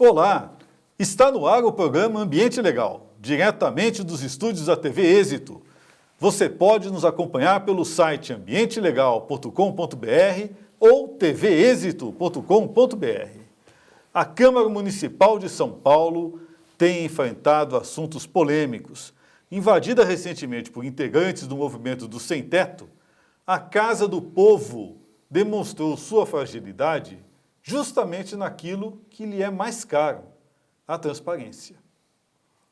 Olá, está no ar o programa Ambiente Legal, diretamente dos estúdios da TV Êxito. Você pode nos acompanhar pelo site ambientelegal.com.br ou tvexito.com.br. A Câmara Municipal de São Paulo tem enfrentado assuntos polêmicos. Invadida recentemente por integrantes do movimento do Sem Teto, a Casa do Povo demonstrou sua fragilidade justamente naquilo que lhe é mais caro, a transparência.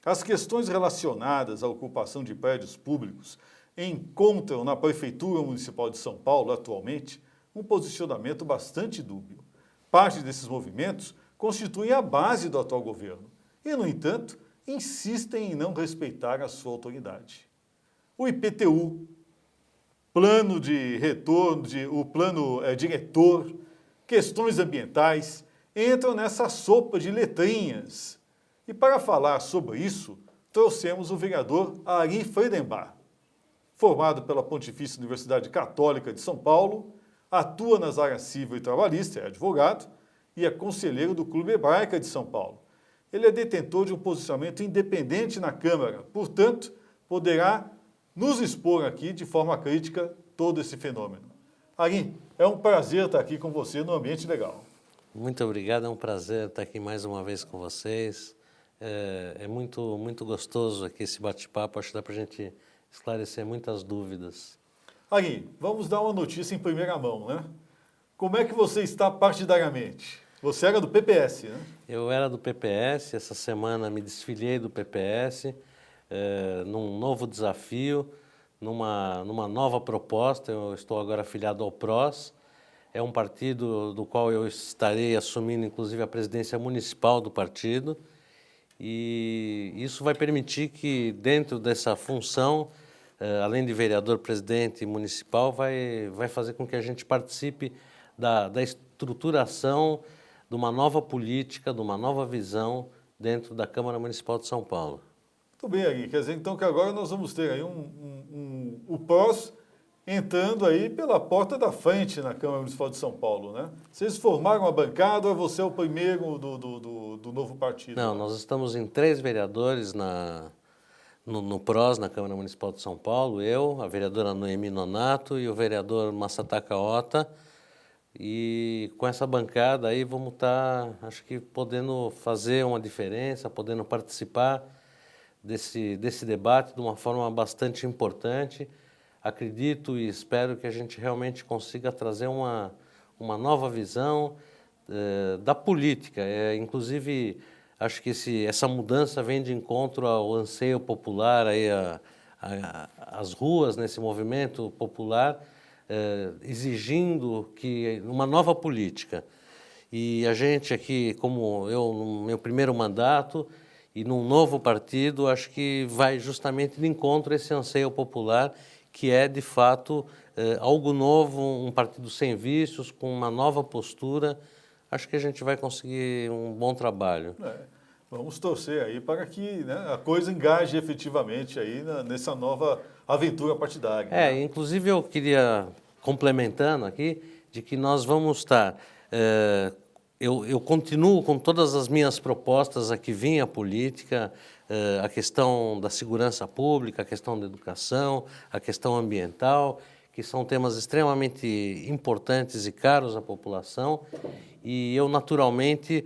As questões relacionadas à ocupação de prédios públicos encontram na Prefeitura Municipal de São Paulo, atualmente, um posicionamento bastante dúbio. Parte desses movimentos constituem a base do atual governo e, no entanto, insistem em não respeitar a sua autoridade. O IPTU, plano de retorno, o plano diretor, questões ambientais, entram nessa sopa de letrinhas. E para falar sobre isso, trouxemos o vereador Ari Friedenbach. Formado pela Pontifícia Universidade Católica de São Paulo, atua nas áreas civil e trabalhista, é advogado e é conselheiro do Clube Hebraica de São Paulo. Ele é detentor de um posicionamento independente na Câmara, portanto, poderá nos expor aqui de forma crítica todo esse fenômeno. Ari, é um prazer estar aqui com você no Ambiente Legal. Muito obrigado, é um prazer estar aqui mais uma vez com vocês. É muito gostoso aqui esse bate-papo, acho que dá para a gente esclarecer muitas dúvidas. Ari, vamos dar uma notícia em primeira mão, né? Como é que você está partidariamente? Você era do PPS, né? Eu era do PPS, essa semana me desfiliei do PPS, num novo desafio, numa nova proposta. Eu estou agora afiliado ao PROS, é um partido do qual eu estarei assumindo inclusive a presidência municipal do partido, e isso vai permitir que dentro dessa função, além de vereador, presidente municipal, vai fazer com que a gente participe da estruturação de uma nova política, de uma nova visão dentro da Câmara Municipal de São Paulo. Muito bem, Ari. Quer dizer, então, que agora nós vamos ter aí o PROS entrando aí pela porta da frente na Câmara Municipal de São Paulo, né? Vocês formaram a bancada ou você é o primeiro do novo partido? Não, nós estamos em 3 vereadores no PROS, na Câmara Municipal de São Paulo, eu, a vereadora Noemi Nonato e o vereador Massataka Ota. E com essa bancada aí vamos estar, acho que, podendo fazer uma diferença, podendo participar desse debate de uma forma bastante importante. Acredito e espero que a gente realmente consiga trazer uma nova visão da política. Inclusive, acho que essa mudança vem de encontro ao anseio popular, aí as ruas nesse movimento popular, exigindo uma nova política. E a gente aqui, como eu no meu primeiro mandato e num novo partido, acho que vai justamente de encontro a esse anseio popular, que é de fato algo novo, um partido sem vícios, com uma nova postura. Acho que a gente vai conseguir um bom trabalho. Vamos torcer aí para que, né, a coisa engaje efetivamente aí nessa nova aventura partidária. Né? Inclusive eu queria, complementando aqui, de que nós vamos estar... Eu continuo com todas as minhas propostas a que vinha a política, a questão da segurança pública, a questão da educação, a questão ambiental, que são temas extremamente importantes e caros à população. E eu, naturalmente,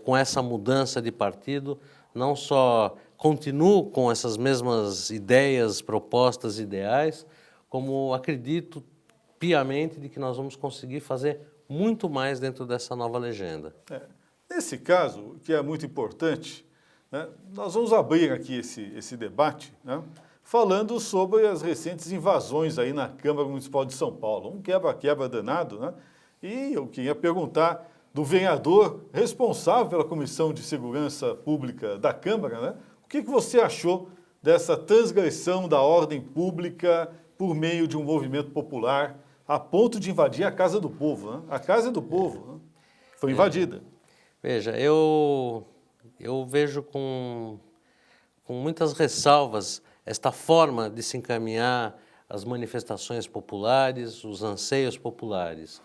com essa mudança de partido, não só continuo com essas mesmas ideias, propostas, ideais, como acredito piamente de que nós vamos conseguir fazer muito mais dentro dessa nova legenda. Nesse caso, que é muito importante, né, nós vamos abrir aqui esse debate, né, falando sobre as recentes invasões aí na Câmara Municipal de São Paulo. Um quebra-quebra danado, né? E eu queria perguntar do vereador responsável pela Comissão de Segurança Pública da Câmara, né? O que você achou dessa transgressão da ordem pública por meio de um movimento popular a ponto de invadir a Casa do Povo, né? A Casa do Povo, né, foi invadida. Veja, eu vejo com muitas ressalvas esta forma de se encaminhar as manifestações populares, os anseios populares.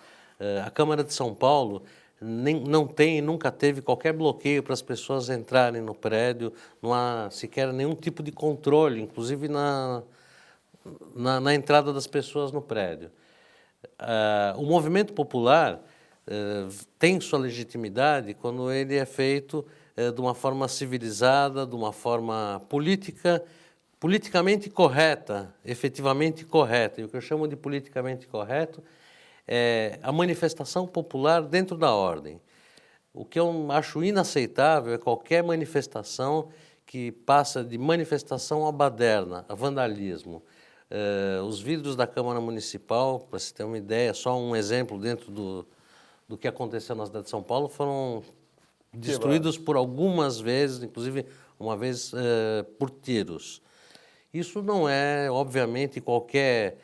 A Câmara de São Paulo não tem e nunca teve qualquer bloqueio para as pessoas entrarem no prédio, não há sequer nenhum tipo de controle, inclusive na entrada das pessoas no prédio. O movimento popular tem sua legitimidade quando ele é feito de uma forma civilizada, de uma forma politicamente correta, efetivamente correta. E o que eu chamo de politicamente correto é a manifestação popular dentro da ordem. O que eu acho inaceitável é qualquer manifestação que passa de manifestação à baderna, a vandalismo. Os vidros da Câmara Municipal, para se ter uma ideia, só um exemplo dentro do que aconteceu na cidade de São Paulo, foram destruídos por algumas vezes, inclusive uma vez por tiros. Isso não é, obviamente, qualquer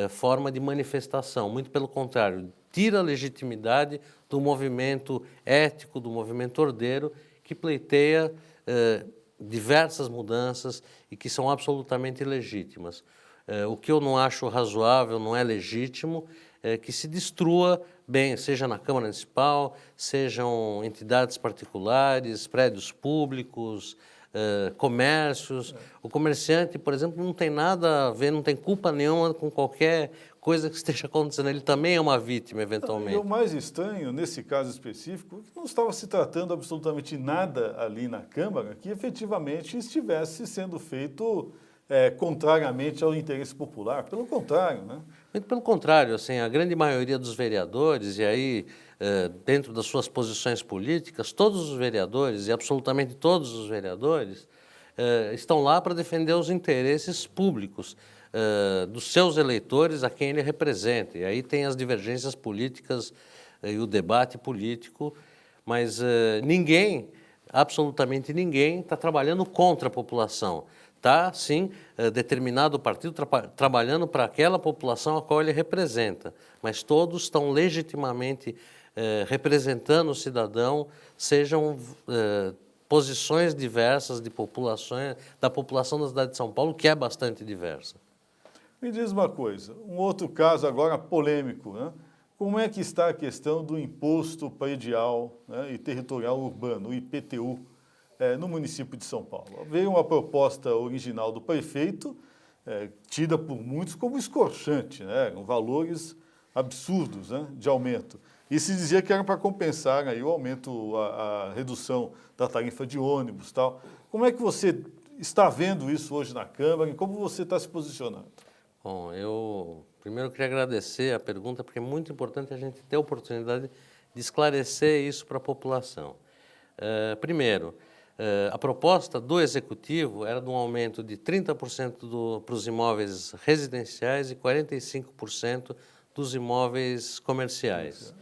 forma de manifestação, muito pelo contrário, tira a legitimidade do movimento ético, do movimento ordeiro, que pleiteia diversas mudanças e que são absolutamente legítimas. O que eu não acho razoável, não é legítimo, é que se destrua bem, seja na Câmara Municipal, sejam entidades particulares, prédios públicos, comércios. O comerciante, por exemplo, não tem nada a ver, não tem culpa nenhuma com qualquer coisa que esteja acontecendo. Ele também é uma vítima, eventualmente. E o mais estranho, nesse caso específico, é que não estava se tratando absolutamente nada ali na Câmara que efetivamente estivesse sendo feito contrariamente ao interesse popular. Pelo contrário, né? Muito pelo contrário, assim, a grande maioria dos vereadores, e aí dentro das suas posições políticas, todos os vereadores, e absolutamente todos os vereadores, estão lá para defender os interesses públicos dos seus eleitores a quem ele representa. E aí tem as divergências políticas e o debate político, mas ninguém, absolutamente ninguém, está trabalhando contra a população. Está, sim, determinado partido trabalhando para aquela população a qual ele representa, mas todos estão legitimamente representando o cidadão, sejam posições diversas de populações, da população da cidade de São Paulo, que é bastante diversa. Me diz uma coisa, um outro caso agora polêmico, né? Como é que está a questão do imposto predial, né, e territorial urbano, o IPTU, no município de São Paulo? Veio uma proposta original do prefeito, tida por muitos como escorchante, né, com valores absurdos, né, de aumento. E se dizia que era para compensar aí o aumento, a redução da tarifa de ônibus e tal. Como é que você está vendo isso hoje na Câmara e como você está se posicionando? Bom, eu primeiro queria agradecer a pergunta, porque é muito importante a gente ter a oportunidade de esclarecer isso para a população. Primeiro, a proposta do Executivo era de um aumento de 30% para os imóveis residenciais e 45% dos imóveis comerciais.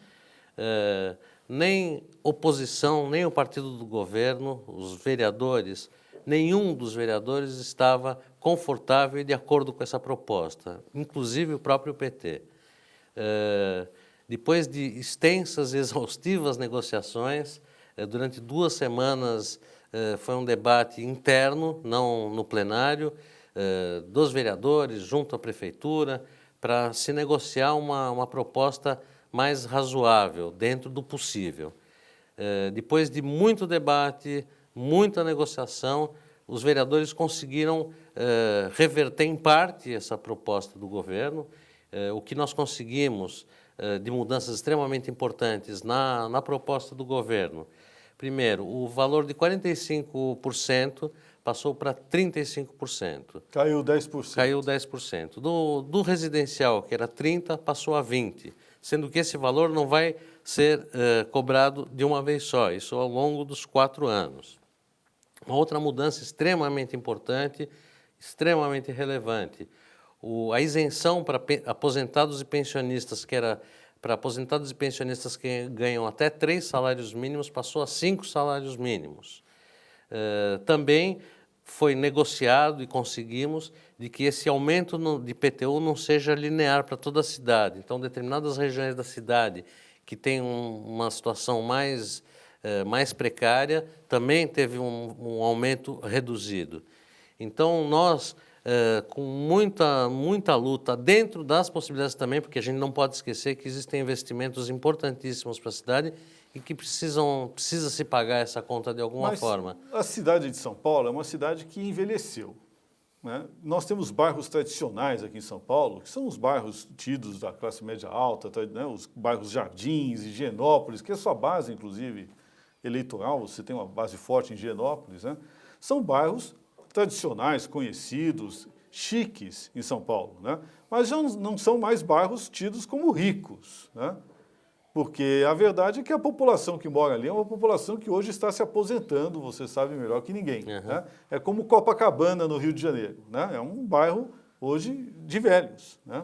Nem oposição, nem o partido do governo, os vereadores, nenhum dos vereadores estava confortável e de acordo com essa proposta, inclusive o próprio PT. Depois de extensas e exaustivas negociações, durante 2 semanas foi um debate interno, não no plenário, dos vereadores junto à prefeitura, para se negociar uma proposta mais razoável, dentro do possível. Depois de muito debate, muita negociação, os vereadores conseguiram reverter em parte essa proposta do governo. O que nós conseguimos de mudanças extremamente importantes na proposta do governo. Primeiro, o valor de 45% passou para 35%. Caiu 10%. Caiu 10%. Do residencial, que era 30%, passou a 20%, sendo que esse valor não vai ser cobrado de uma vez só, isso ao longo dos 4 anos. Uma outra mudança extremamente importante, extremamente relevante, a isenção para aposentados e pensionistas, que era para aposentados e pensionistas que ganham até 3 salários mínimos, passou a 5 salários mínimos. Também foi negociado e conseguimos de que esse aumento de IPTU não seja linear para toda a cidade. Então, determinadas regiões da cidade que têm uma situação mais precária, também teve um aumento reduzido. Então, nós com muita luta, dentro das possibilidades também, porque a gente não pode esquecer que existem investimentos importantíssimos para a cidade e que precisa se pagar essa conta de alguma forma. A cidade de São Paulo é uma cidade que envelheceu, né? Nós temos bairros tradicionais aqui em São Paulo, que são os bairros tidos da classe média alta, né? Os bairros Jardins, Higienópolis, que é a sua base, inclusive, eleitoral, você tem uma base forte em Higienópolis, né? São bairros tradicionais, conhecidos, chiques em São Paulo, né? Mas já não são mais bairros tidos como ricos, né? Porque a verdade é que a população que mora ali é uma população que hoje está se aposentando, você sabe melhor que ninguém. Né? É como Copacabana, no Rio de Janeiro, né? É um bairro hoje de velhos. Né?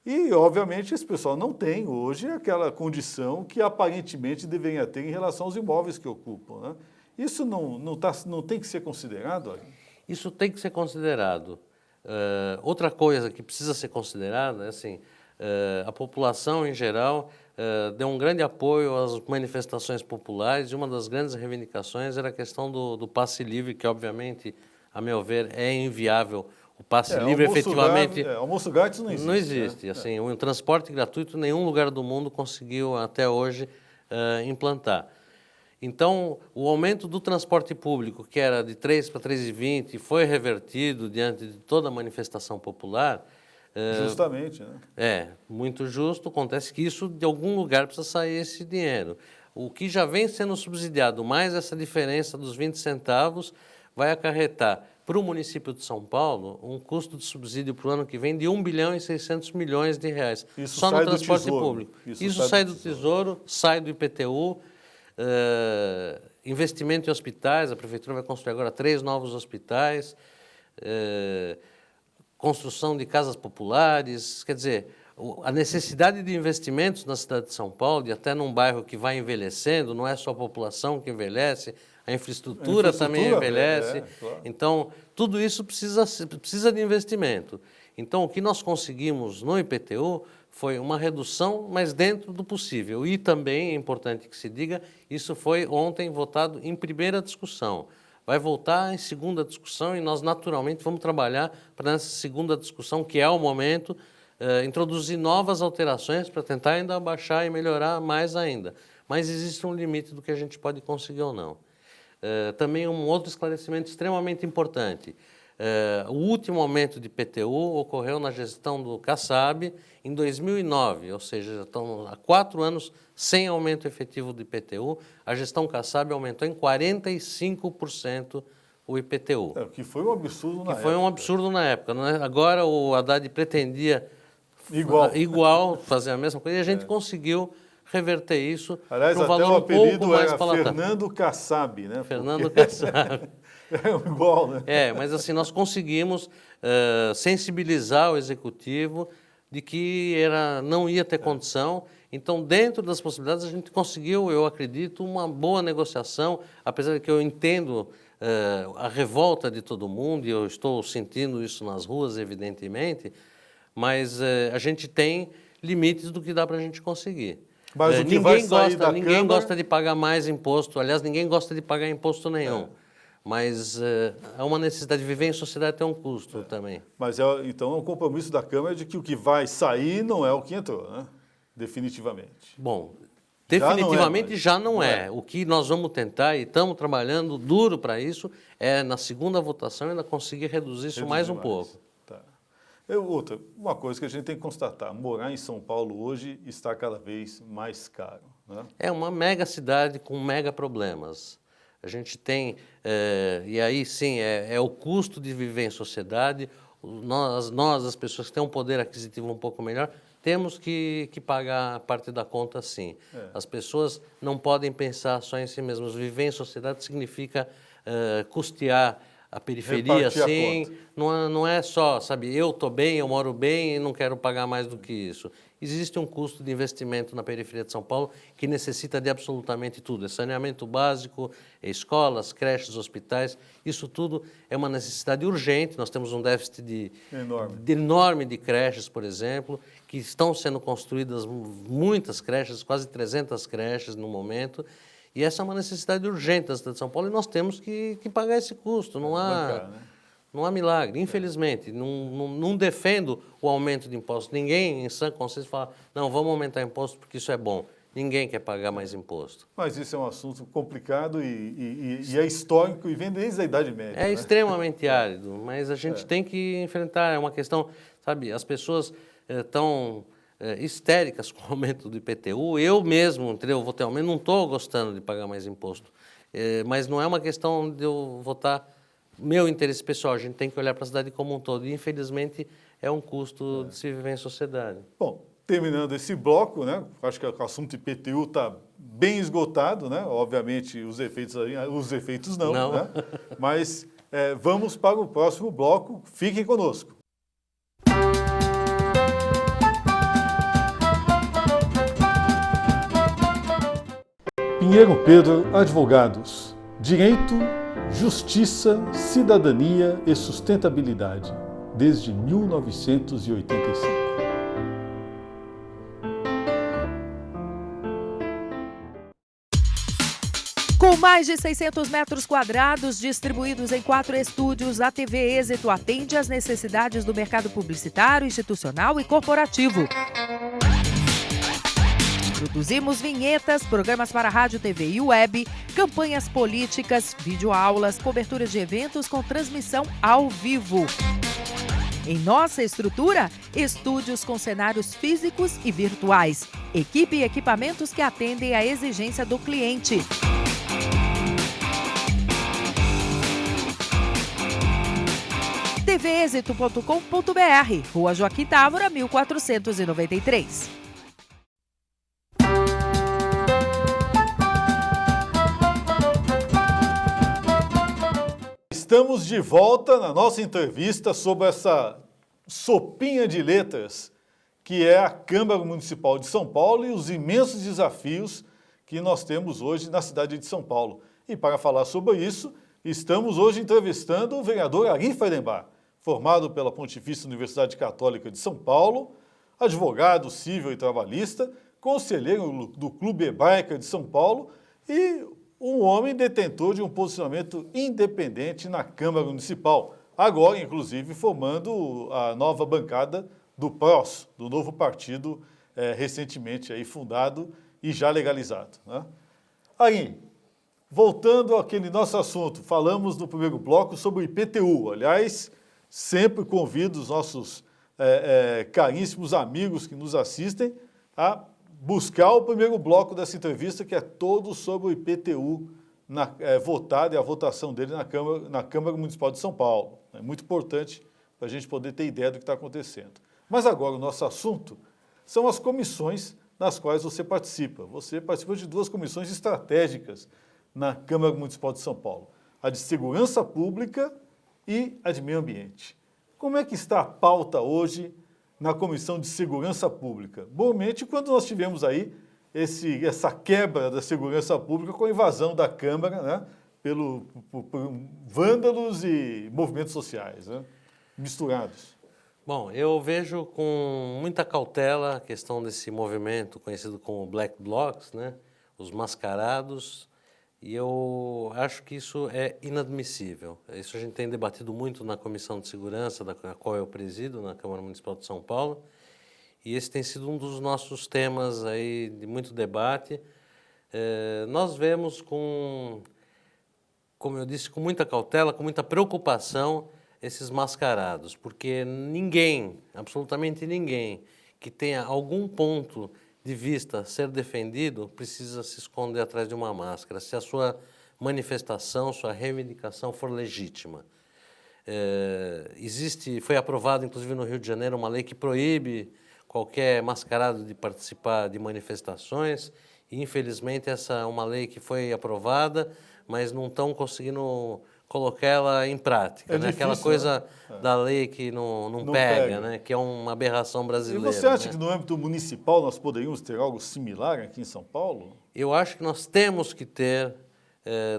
E, obviamente, esse pessoal não tem hoje aquela condição que aparentemente deveria ter em relação aos imóveis que ocupam. Né? Isso não tem que ser considerado? Olha? Isso tem que ser considerado. Outra coisa que precisa ser considerada é assim, a população em geral deu um grande apoio às manifestações populares e uma das grandes reivindicações era a questão do passe livre, que obviamente, a meu ver, é inviável. O passe livre efetivamente... almoço grátis não existe. Não existe. Né? Assim, o transporte gratuito nenhum lugar do mundo conseguiu até hoje implantar. Então, o aumento do transporte público, que era de 3 para 3,20, foi revertido diante de toda a manifestação popular. Justamente, né? É, muito justo. Acontece que isso, de algum lugar, precisa sair esse dinheiro. O que já vem sendo subsidiado, mais essa diferença dos 20 centavos, vai acarretar para o município de São Paulo um custo de subsídio para o ano que vem de 1 bilhão e 600 milhões de reais. Isso só sai no transporte do tesouro. público. Isso sai do Tesouro, sai do IPTU. Investimento em hospitais, a Prefeitura vai construir agora 3 novos hospitais. Construção de casas populares, quer dizer, a necessidade de investimentos na cidade de São Paulo, e até num bairro que vai envelhecendo, não é só a população que envelhece, a infraestrutura também envelhece. Claro. Então, tudo isso precisa de investimento. Então, o que nós conseguimos no IPTU foi uma redução, mas dentro do possível. E também, é importante que se diga, isso foi ontem votado em primeira discussão. Vai voltar em segunda discussão e nós, naturalmente, vamos trabalhar para, nessa segunda discussão, que é o momento, introduzir novas alterações para tentar ainda abaixar e melhorar mais ainda. Mas existe um limite do que a gente pode conseguir ou não. Também um outro esclarecimento extremamente importante. O último aumento de IPTU ocorreu na gestão do Kassab em 2009, ou seja, já estão há 4 anos sem aumento efetivo do IPTU. A gestão Kassab aumentou em 45% o IPTU. O que foi um absurdo na época. Foi um absurdo na época. Não é? Agora o Haddad pretendia igual fazer a mesma coisa e a gente conseguiu reverter isso para um valor um pouco mais palatável. Fernando Kassab, né? Fernando Kassab. É igual, né? Mas assim, nós conseguimos sensibilizar o Executivo de que não ia ter condição. Então, dentro das possibilidades, a gente conseguiu, eu acredito, uma boa negociação, apesar de que eu entendo a revolta de todo mundo, e eu estou sentindo isso nas ruas, evidentemente, mas a gente tem limites do que dá para a gente conseguir. Mas o que vai sair da ninguém Câmara... gosta de pagar mais imposto, aliás, ninguém gosta de pagar imposto nenhum. Mas há uma necessidade de viver em sociedade, tem um custo também. Mas então é um compromisso da Câmara de que o que vai sair não é o que entrou, né? Definitivamente. Bom, definitivamente já não é. O que nós vamos tentar, e estamos trabalhando duro para isso, é na segunda votação ainda conseguir reduzir isso mais um pouco. Tá. Uma coisa que a gente tem que constatar, morar em São Paulo hoje está cada vez mais caro. Né? É uma mega cidade com mega problemas. A gente tem, e aí sim, é o custo de viver em sociedade. Nós, as pessoas que têm um poder aquisitivo um pouco melhor, temos que pagar parte da conta, sim. As pessoas não podem pensar só em si mesmas. Viver em sociedade significa custear a periferia, sim. Não é só, sabe, eu estou bem, eu moro bem e não quero pagar mais do que isso. Existe um custo de investimento na periferia de São Paulo que necessita de absolutamente tudo. É saneamento básico, escolas, creches, hospitais. Isso tudo é uma necessidade urgente. Nós temos um déficit enorme de creches, por exemplo, que estão sendo construídas muitas creches, quase 300 creches no momento. E essa é uma necessidade urgente da cidade de São Paulo e nós temos que pagar esse custo. Não há... Não há milagre, infelizmente. Não defendo o aumento de impostos. Ninguém em sã consciência fala, não, vamos aumentar imposto porque isso é bom. Ninguém quer pagar mais imposto. Mas isso é um assunto complicado e é histórico e vem desde a Idade Média. É né? extremamente árido, mas a gente tem que enfrentar. É uma questão, sabe, as pessoas estão histéricas com o aumento do IPTU. Eu mesmo, entendeu? Vou ter aumento, não estou gostando de pagar mais imposto. Mas não é uma questão de eu votar meu interesse pessoal. A gente tem que olhar para a cidade como um todo. E, infelizmente, é um custo de se viver em sociedade. Bom, terminando esse bloco, né? Acho que o assunto IPTU está bem esgotado, né? Obviamente os efeitos não, Não. né? Mas vamos para o próximo bloco. Fiquem conosco. Pinheiro Pedro Advogados. Direito, justiça, cidadania e sustentabilidade. Desde 1985. Com mais de 600 metros quadrados distribuídos em 4 estúdios, a TV Êxito atende às necessidades do mercado publicitário, institucional e corporativo. Produzimos vinhetas, programas para rádio, TV e web, campanhas políticas, videoaulas, coberturas de eventos com transmissão ao vivo. Em nossa estrutura, estúdios com cenários físicos e virtuais, equipe e equipamentos que atendem à exigência do cliente. tvexito.com.br, Rua Joaquim Távora, 1493. Estamos de volta na nossa entrevista sobre essa sopinha de letras que é a Câmara Municipal de São Paulo e os imensos desafios que nós temos hoje na cidade de São Paulo. E para falar sobre isso, estamos hoje entrevistando o vereador Ari Feirenbach, formado pela Pontifícia Universidade Católica de São Paulo, advogado civil e trabalhista, conselheiro do Clube Hebraica de São Paulo e um homem detentor de um posicionamento independente na Câmara Municipal, agora, inclusive, formando a nova bancada do PROS, do novo partido recentemente aí fundado e já legalizado. Né? Aí, voltando àquele nosso assunto, falamos no primeiro bloco sobre o IPTU. Aliás, sempre convido os nossos caríssimos amigos que nos assistem a buscar o primeiro bloco dessa entrevista, que é todo sobre o IPTU votado e a votação dele na Câmara Municipal de São Paulo. É muito importante para a gente poder ter ideia do que está acontecendo. Mas agora o nosso assunto são as comissões nas quais você participa. Você participa de 2 comissões estratégicas na Câmara Municipal de São Paulo. A de Segurança Pública e a de Meio Ambiente. Como é que está a pauta hoje na Comissão de Segurança Pública? Normalmente, quando nós tivemos aí essa quebra da segurança pública com a invasão da Câmara, né, por vândalos e movimentos sociais, né, misturados. Bom, eu vejo com muita cautela a questão desse movimento conhecido como Black Blocs, né, os mascarados, e eu acho que isso é inadmissível. Isso a gente tem debatido muito na Comissão de Segurança, da qual eu presido, na Câmara Municipal de São Paulo, e esse tem sido um dos nossos temas aí de muito debate. Nós vemos como eu disse, com muita cautela, com muita preocupação, esses mascarados, porque ninguém, absolutamente ninguém, que tenha algum ponto de vista a ser defendido, precisa se esconder atrás de uma máscara, se a sua manifestação, sua reivindicação for legítima. Foi aprovado, inclusive no Rio de Janeiro, uma lei que proíbe qualquer mascarado de participar de manifestações, e infelizmente essa é uma lei que foi aprovada, mas não estão conseguindo colocar ela em prática. É né? difícil, Aquela coisa né? da lei que não pega, né? Que é uma aberração E brasileira. você acha né? que no âmbito municipal nós poderíamos ter algo similar aqui em São Paulo? Eu acho que nós temos que ter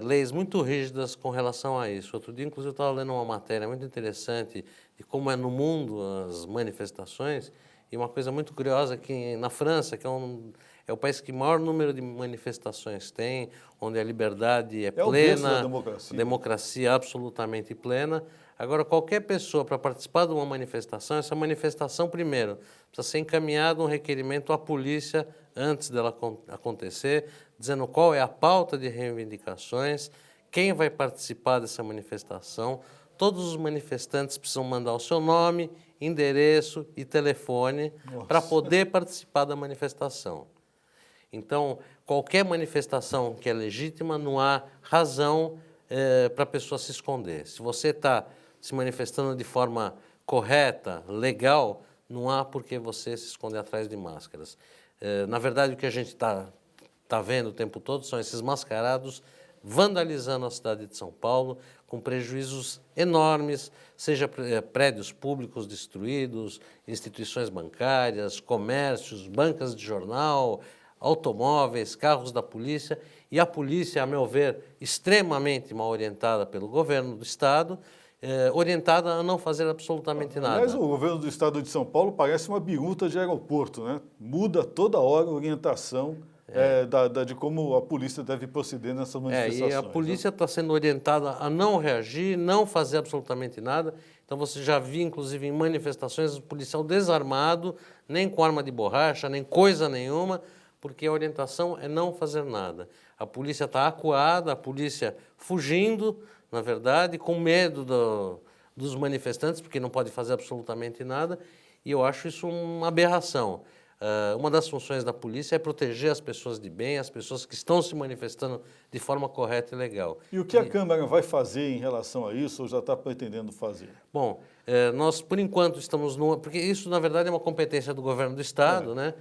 leis muito rígidas com relação a isso. Outro dia, inclusive, eu estava lendo uma matéria muito interessante de como é no mundo as manifestações, e uma coisa muito curiosa que na França, que é o país que maior número de manifestações tem, onde a liberdade é plena, da democracia. democracia absolutamente plena, Agora, qualquer pessoa para participar de uma manifestação, essa manifestação, primeiro, precisa ser encaminhado um requerimento à polícia antes dela acontecer, dizendo qual é a pauta de reivindicações, quem vai participar dessa manifestação. Todos os manifestantes precisam mandar o seu nome, endereço e telefone para poder participar da manifestação. Então, qualquer manifestação que é legítima, não há razão para a pessoa se esconder. Se você está se manifestando de forma correta, legal, não há por que você se esconder atrás de máscaras. Na verdade, o que a gente está vendo o tempo todo são esses mascarados vandalizando a cidade de São Paulo, com prejuízos enormes, seja prédios públicos destruídos, instituições bancárias, comércios, bancas de jornal, automóveis, carros da polícia, e a polícia, a meu ver, extremamente mal orientada pelo governo do Estado, orientada a não fazer absolutamente nada. Aliás, o governo do Estado de São Paulo parece uma biruta de aeroporto, né? Muda toda hora a orientação de como a polícia deve proceder nessas manifestações. E a polícia está sendo orientada a não reagir, não fazer absolutamente nada. Então você já viu, inclusive, em manifestações, o policial desarmado, nem com arma de borracha, nem coisa nenhuma, porque a orientação é não fazer nada. A polícia está acuada, a polícia fugindo, na verdade, com medo dos manifestantes, porque não pode fazer absolutamente nada, e eu acho isso uma aberração. Uma das funções da polícia é proteger as pessoas de bem, as pessoas que estão se manifestando de forma correta e legal. E o que a Câmara vai fazer em relação a isso, ou já está pretendendo fazer? Bom, nós, por enquanto, estamos porque isso, na verdade, é uma competência do governo do Estado, né?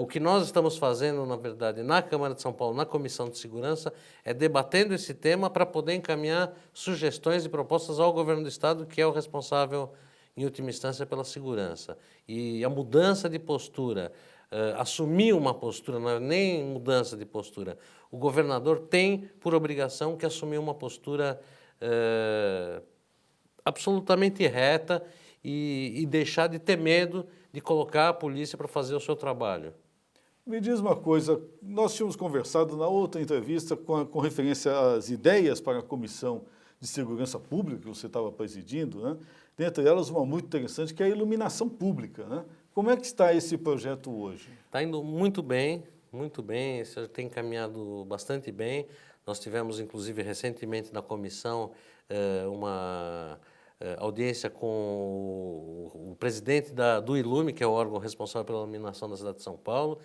O que nós estamos fazendo, na verdade, na Câmara de São Paulo, na Comissão de Segurança, é debatendo esse tema para poder encaminhar sugestões e propostas ao governo do Estado, que é o responsável, em última instância, pela segurança. E a mudança de postura, assumir uma postura, não é nem mudança de postura. O governador tem, por obrigação, que assumir uma postura absolutamente reta e deixar de ter medo de colocar a polícia para fazer o seu trabalho. Me diz uma coisa, nós tínhamos conversado na outra entrevista com referência às ideias para a Comissão de Segurança Pública, que você estava presidindo, né? Dentre elas uma muito interessante, que é a iluminação pública, né? Como é que está esse projeto hoje? Está indo muito bem, isso tem caminhado bastante bem. Nós tivemos, inclusive, recentemente na comissão uma audiência com o presidente do Ilume, que é o órgão responsável pela iluminação da cidade de São Paulo,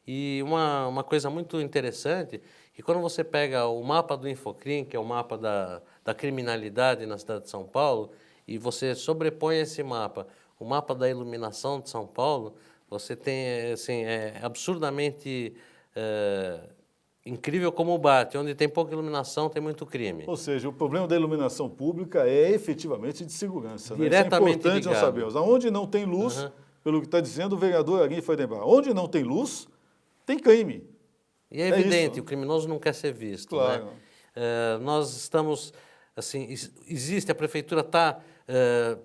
e uma coisa muito interessante, que quando você pega o mapa do Infocrim, que é o mapa da criminalidade na cidade de São Paulo, e você sobrepõe esse mapa, o mapa da iluminação de São Paulo, você tem, assim, absurdamente incrível como bate. Onde tem pouca iluminação, tem muito crime. Ou seja, o problema da iluminação pública é efetivamente de segurança. Diretamente Isso é importante nós sabemos. Onde não tem luz, pelo que está dizendo o vereador Aguirre Freudenbach, onde não tem luz, tem crime. E é evidente, o criminoso não quer ser visto. Claro. Né? Nós estamos, assim, a prefeitura está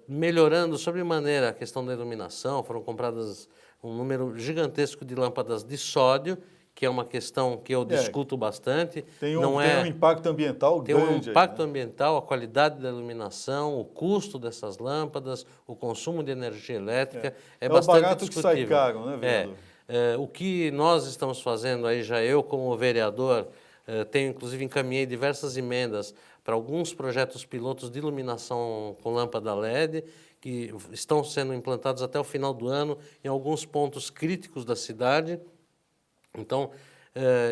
melhorando sobremaneira a questão da iluminação. Foram compradas um número gigantesco de lâmpadas de sódio, que é uma questão que eu discuto bastante. Tem um impacto ambiental grande. Tem um impacto ambiental, a qualidade da iluminação, o custo dessas lâmpadas, o consumo de energia elétrica é bastante barato discutível. Que sai caro, né, vereador? O que nós estamos fazendo aí, já eu como vereador, tenho inclusive encaminhei diversas emendas para alguns projetos pilotos de iluminação com lâmpada LED, que estão sendo implantados até o final do ano em alguns pontos críticos da cidade. Então,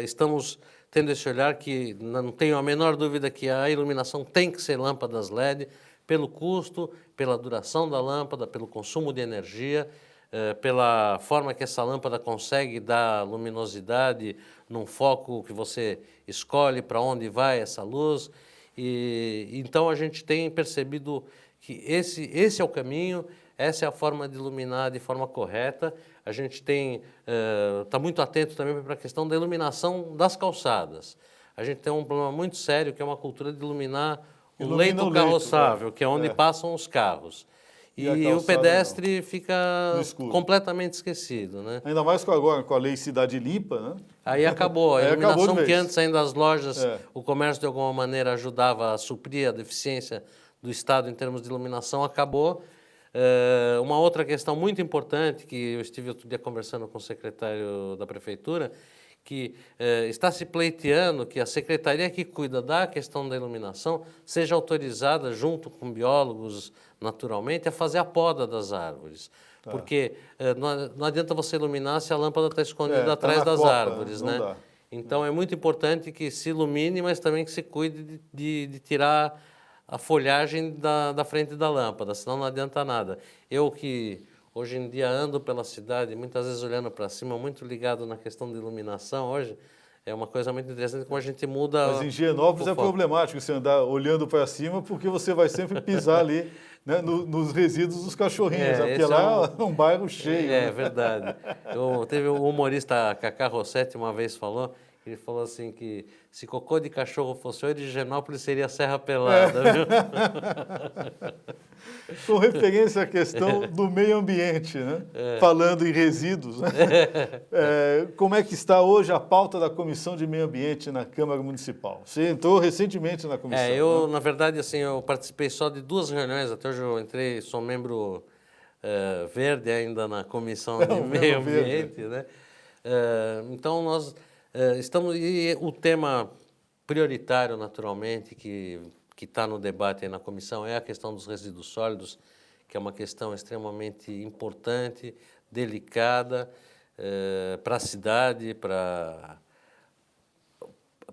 estamos tendo esse olhar que não tenho a menor dúvida que a iluminação tem que ser lâmpadas LED, pelo custo, pela duração da lâmpada, pelo consumo de energia, pela forma que essa lâmpada consegue dar luminosidade num foco que você escolhe para onde vai essa luz. E então a gente tem percebido que esse é o caminho, essa é a forma de iluminar de forma correta. A gente está muito atento também para a questão da iluminação das calçadas. A gente tem um problema muito sério, que é uma cultura de iluminar o leito carroçável, que é onde passam os carros. E o pedestre fica completamente esquecido, né? Ainda mais agora com a lei Cidade Limpa, né? Aí acabou. A iluminação que antes ainda as lojas, o comércio de alguma maneira ajudava a suprir a deficiência do Estado em termos de iluminação acabou. Uma outra questão muito importante, que eu estive outro dia conversando com o secretário da Prefeitura, que está se pleiteando que a secretaria que cuida da questão da iluminação seja autorizada, junto com biólogos, naturalmente, a fazer a poda das árvores. Tá. Porque não adianta você iluminar se a lâmpada está escondida atrás das árvores, né? Dá. Então é muito importante que se ilumine, mas também que se cuide de tirar a folhagem da frente da lâmpada, senão não adianta nada. Eu que hoje em dia ando pela cidade, muitas vezes olhando para cima, muito ligado na questão de iluminação hoje, é uma coisa muito interessante como a gente muda... Mas em Higienópolis é problemático você andar olhando para cima, porque você vai sempre pisar ali, né, nos resíduos dos cachorrinhos, porque lá é um bairro cheio. É verdade. Teve o humorista Cacá Rossetti uma vez falou, ele falou assim que se cocô de cachorro fosse hoje, Higienópolis seria Serra Pelada, viu? Com referência à questão do meio ambiente, né? Falando em resíduos, né? Como é que está hoje a pauta da Comissão de Meio Ambiente na Câmara Municipal? Você entrou recentemente na comissão. Na verdade, assim, eu participei só de 2 reuniões, até hoje eu entrei, sou membro verde ainda na Comissão de Meio Ambiente, né? Então, nós estamos... E o tema prioritário, naturalmente, que está no debate aí na comissão é a questão dos resíduos sólidos, que é uma questão extremamente importante, delicada para a cidade, para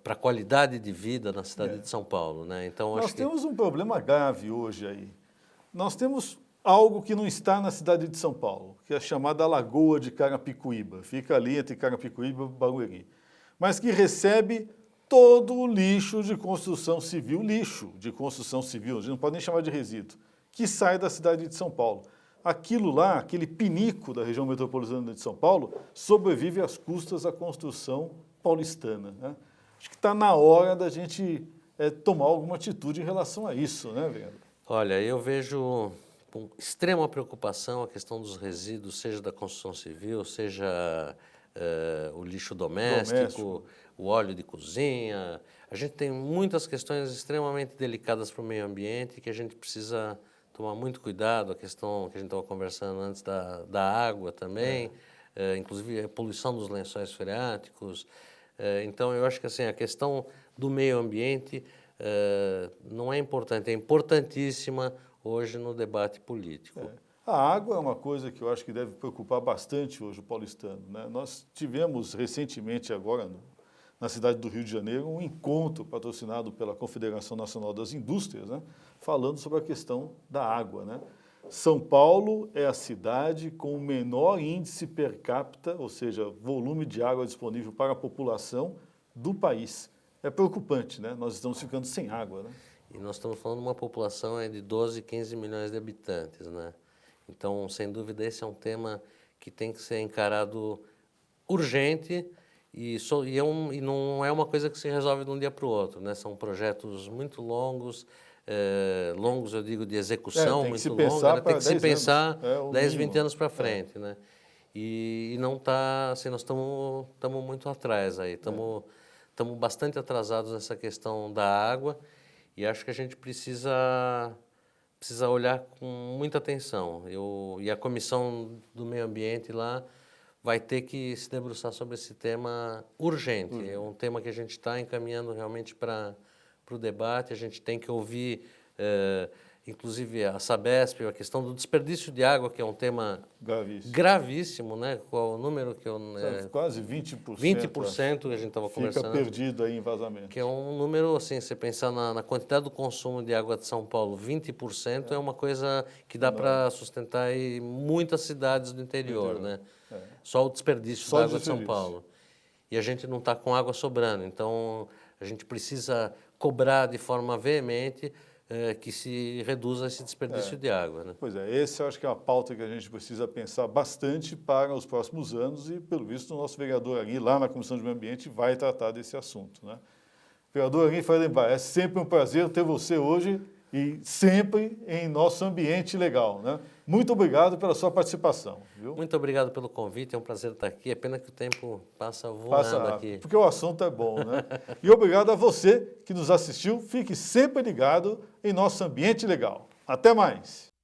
a qualidade de vida na cidade de São Paulo, né? Então, nós temos um problema grave hoje aí. Nós temos algo que não está na cidade de São Paulo, que é a chamada Lagoa de Carapicuíba. Fica ali entre Carapicuíba e Barueri. Mas que recebe todo o lixo de construção civil, a gente não pode nem chamar de resíduo, que sai da cidade de São Paulo. Aquilo lá, aquele pinico da região metropolitana de São Paulo, sobrevive às custas da construção paulistana, né? Acho que está na hora da gente tomar alguma atitude em relação a isso, né, vereador? Olha, eu vejo com extrema preocupação a questão dos resíduos, seja da construção civil, seja o lixo doméstico, o óleo de cozinha. A gente tem muitas questões extremamente delicadas para o meio ambiente que a gente precisa tomar muito cuidado. A questão que a gente estava conversando antes da água também, inclusive a poluição dos lençóis freáticos. Então, eu acho que assim, a questão do meio ambiente não é importante, é importantíssima hoje no debate político. A água é uma coisa que eu acho que deve preocupar bastante hoje o paulistano, né? Nós tivemos recentemente agora, na cidade do Rio de Janeiro, um encontro patrocinado pela Confederação Nacional das Indústrias, né? Falando sobre a questão da água, né? São Paulo é a cidade com o menor índice per capita, ou seja, volume de água disponível para a população do país. É preocupante, né? Nós estamos ficando sem água, né? E nós estamos falando de uma população de 12, 15 milhões de habitantes, né? Então, sem dúvida, esse é um tema que tem que ser encarado urgente e não é uma coisa que se resolve de um dia para o outro, né? São projetos muito longos, eu digo de execução muito longa, né? Tem que se pensar 10, 20 anos para frente, né? E não está, assim, nós estamos muito atrás aí, estamos bastante atrasados nessa questão da água e acho que a gente precisa olhar com muita atenção. E a Comissão do Meio Ambiente lá vai ter que se debruçar sobre esse tema urgente. É um tema que a gente está encaminhando realmente para o debate. A gente tem que ouvir, inclusive, a Sabesp, a questão do desperdício de água, que é um tema gravíssimo, né? Qual o número que eu... quase 20%. 20% que a gente estava conversando. Fica perdido aí em vazamento. Que é um número, assim, você pensar na quantidade do consumo de água de São Paulo, 20% é uma coisa que dá para sustentar aí muitas cidades do interior, né? Só o desperdício da água de São Paulo. E a gente não está com água sobrando, então a gente precisa cobrar de forma veemente que se reduza esse desperdício de água, né? Pois é, esse eu acho que é uma pauta que a gente precisa pensar bastante para os próximos anos e, pelo visto, o nosso vereador Ari, lá na Comissão de Meio Ambiente, vai tratar desse assunto, né? Vereador Ari, vai lembrar, é sempre um prazer ter você hoje e sempre em nosso ambiente legal, né? Muito obrigado pela sua participação, viu? Muito obrigado pelo convite, é um prazer estar aqui. É pena que o tempo passa voando Passa rápido, aqui. porque o assunto é bom, né? E obrigado a você que nos assistiu. Fique sempre ligado em nosso ambiente legal. Até mais!